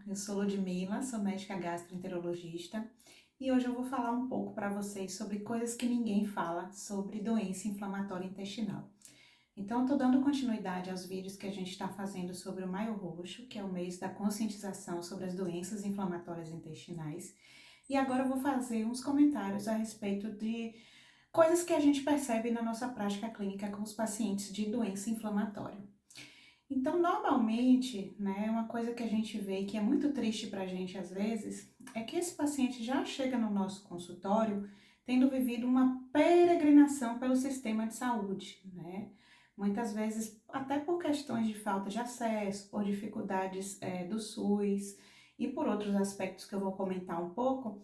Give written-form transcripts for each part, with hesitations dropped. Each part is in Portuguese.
eu sou Ludmila, sou médica gastroenterologista e hoje eu vou falar um pouco para vocês sobre coisas que ninguém fala sobre doença inflamatória intestinal. Então, eu estou dando continuidade aos vídeos que a gente está fazendo sobre o Maio Roxo, que é o mês da conscientização sobre as doenças inflamatórias intestinais, e agora eu vou fazer uns comentários a respeito de coisas que a gente percebe na nossa prática clínica com os pacientes de doença inflamatória. Então, normalmente, né, uma coisa que a gente vê e que é muito triste para a gente às vezes, é que esse paciente já chega no nosso consultório tendo vivido uma peregrinação pelo sistema de saúde, né? Muitas vezes até por questões de falta de acesso, por dificuldades do SUS e por outros aspectos que eu vou comentar um pouco.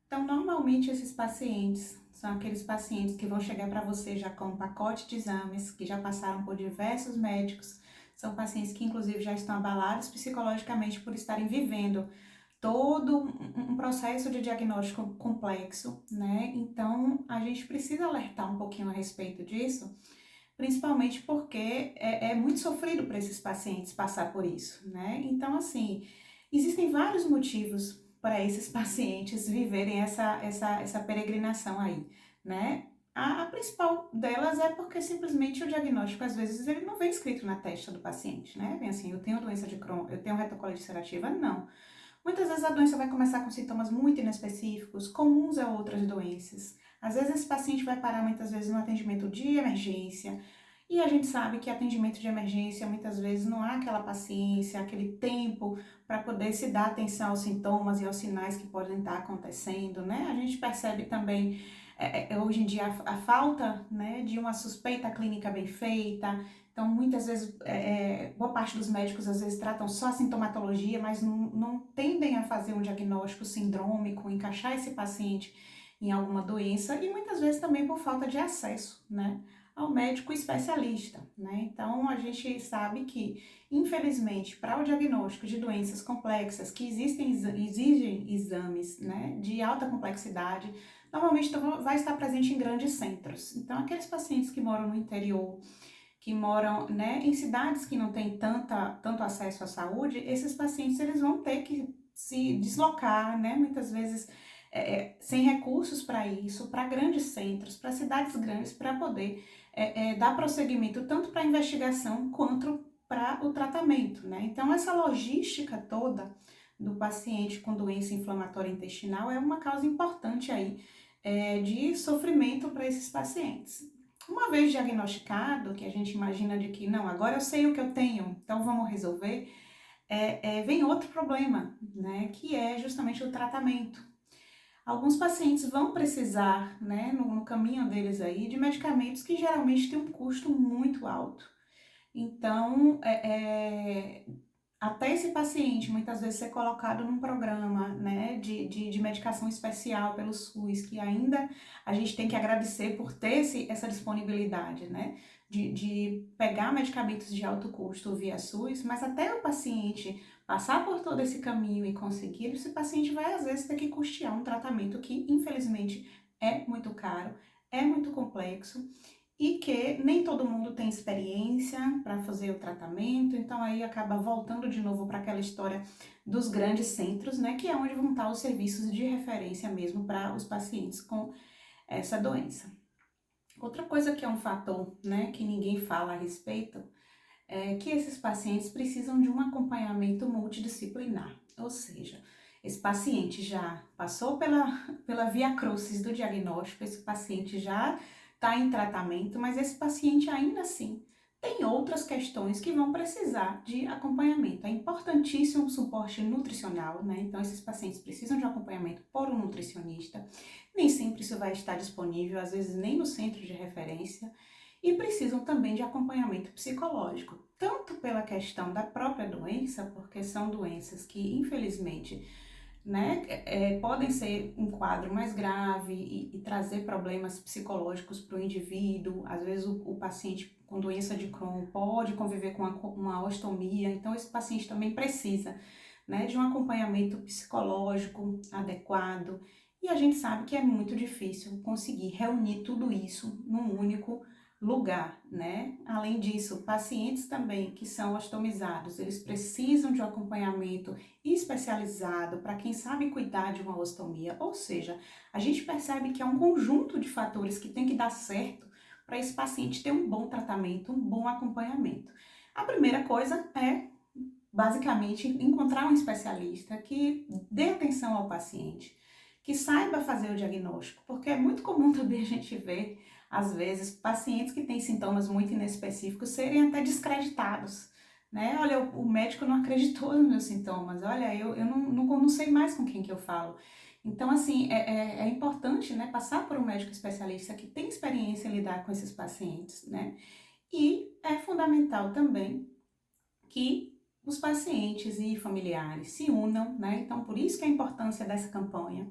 Então, normalmente esses pacientes são aqueles pacientes que vão chegar para você já com um pacote de exames, que já passaram por diversos médicos, são pacientes que inclusive já estão abalados psicologicamente por estarem vivendo todo um processo de diagnóstico complexo, né? Então, a gente precisa alertar um pouquinho a respeito disso, principalmente porque é muito sofrido para esses pacientes passar por isso, né? Então, assim, existem vários motivos para esses pacientes viverem essa peregrinação aí, né? A principal delas é porque simplesmente o diagnóstico, às vezes, ele não vem escrito na testa do paciente, né? Vem assim, eu tenho doença de Crohn, eu tenho retocolite ulcerativa, não. Muitas vezes a doença vai começar com sintomas muito inespecíficos, comuns a outras doenças. Às vezes esse paciente vai parar muitas vezes no atendimento de emergência, e a gente sabe que atendimento de emergência muitas vezes não há aquela paciência, aquele tempo para poder se dar atenção aos sintomas e aos sinais que podem estar acontecendo, né? A gente percebe também hoje em dia a falta, né, de uma suspeita clínica bem feita. Então, muitas vezes, boa parte dos médicos às vezes tratam só a sintomatologia, mas não tendem a fazer um diagnóstico sindrômico, encaixar esse paciente em alguma doença e muitas vezes também por falta de acesso, né, ao médico especialista, né? Então, a gente sabe que, infelizmente, para o diagnóstico de doenças complexas que exigem exames, né, de alta complexidade, normalmente vai estar presente em grandes centros. Então, aqueles pacientes que moram no interior, que moram, né, em cidades que não têm tanto acesso à saúde, esses pacientes eles vão ter que se deslocar, né, muitas vezes sem recursos para isso, para grandes centros, para cidades grandes, para poder dar prosseguimento tanto para a investigação quanto para o tratamento, né? Então, essa logística toda do paciente com doença inflamatória intestinal é uma causa importante aí de sofrimento para esses pacientes. Uma vez diagnosticado, que a gente imagina de que não, agora eu sei o que eu tenho, então vamos resolver, vem outro problema, né, que é justamente o tratamento. Alguns pacientes vão precisar, né, no caminho deles aí, de medicamentos que geralmente têm um custo muito alto. Então, até esse paciente muitas vezes ser colocado num programa, né, de medicação especial pelo SUS, que ainda a gente tem que agradecer por ter essa disponibilidade, né, de pegar medicamentos de alto custo via SUS, mas até o paciente passar por todo esse caminho e conseguir, esse paciente vai às vezes ter que custear um tratamento que infelizmente é muito caro, é muito complexo, e que nem todo mundo tem experiência para fazer o tratamento, então aí acaba voltando de novo para aquela história dos grandes centros, né, que é onde vão estar os serviços de referência mesmo para os pacientes com essa doença. Outra coisa que é um fator, né, que ninguém fala a respeito, é que esses pacientes precisam de um acompanhamento multidisciplinar, ou seja, esse paciente já passou pela via crucis do diagnóstico, esse paciente já está em tratamento, mas esse paciente ainda assim tem outras questões que vão precisar de acompanhamento. É importantíssimo o suporte nutricional, né? Então, esses pacientes precisam de um acompanhamento por um nutricionista. Nem sempre isso vai estar disponível, às vezes nem no centro de referência, e precisam também de acompanhamento psicológico, tanto pela questão da própria doença, porque são doenças que, infelizmente, né, podem ser um quadro mais grave e trazer problemas psicológicos para o indivíduo. Às vezes o paciente com doença de Crohn pode conviver com uma ostomia, então esse paciente também precisa, né, de um acompanhamento psicológico adequado. E a gente sabe que é muito difícil conseguir reunir tudo isso num único lugar, né? Além disso, pacientes também que são ostomizados, eles precisam de um acompanhamento especializado para quem sabe cuidar de uma ostomia, ou seja, a gente percebe que é um conjunto de fatores que tem que dar certo para esse paciente ter um bom tratamento, um bom acompanhamento. A primeira coisa é, basicamente, encontrar um especialista que dê atenção ao paciente, que saiba fazer o diagnóstico, porque é muito comum também a gente ver, às vezes, pacientes que têm sintomas muito inespecíficos serem até descreditados, né? Olha, o médico não acreditou nos meus sintomas, olha, eu não sei mais com quem que eu falo. Então, assim, é importante, né, passar por um médico especialista que tem experiência em lidar com esses pacientes, né? E é fundamental também que os pacientes e familiares se unam, né? Então, por isso que a importância dessa campanha,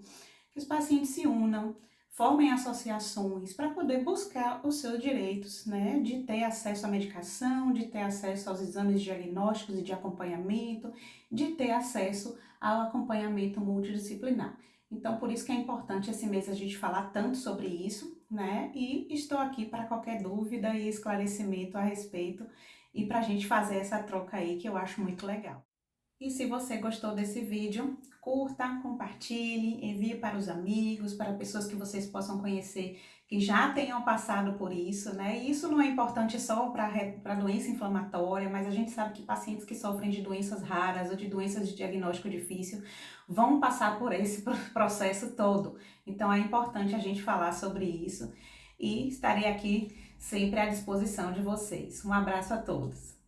que os pacientes se unam, formem associações para poder buscar os seus direitos, né? De ter acesso à medicação, de ter acesso aos exames diagnósticos e de acompanhamento, de ter acesso ao acompanhamento multidisciplinar. Então, por isso que é importante esse mês a gente falar tanto sobre isso, né? E estou aqui para qualquer dúvida e esclarecimento a respeito e para a gente fazer essa troca aí que eu acho muito legal. E se você gostou desse vídeo, curta, compartilhe, envie para os amigos, para pessoas que vocês possam conhecer que já tenham passado por isso, né? E isso não é importante só para doença inflamatória, mas a gente sabe que pacientes que sofrem de doenças raras ou de doenças de diagnóstico difícil vão passar por esse processo todo. Então é importante a gente falar sobre isso e estarei aqui sempre à disposição de vocês. Um abraço a todos.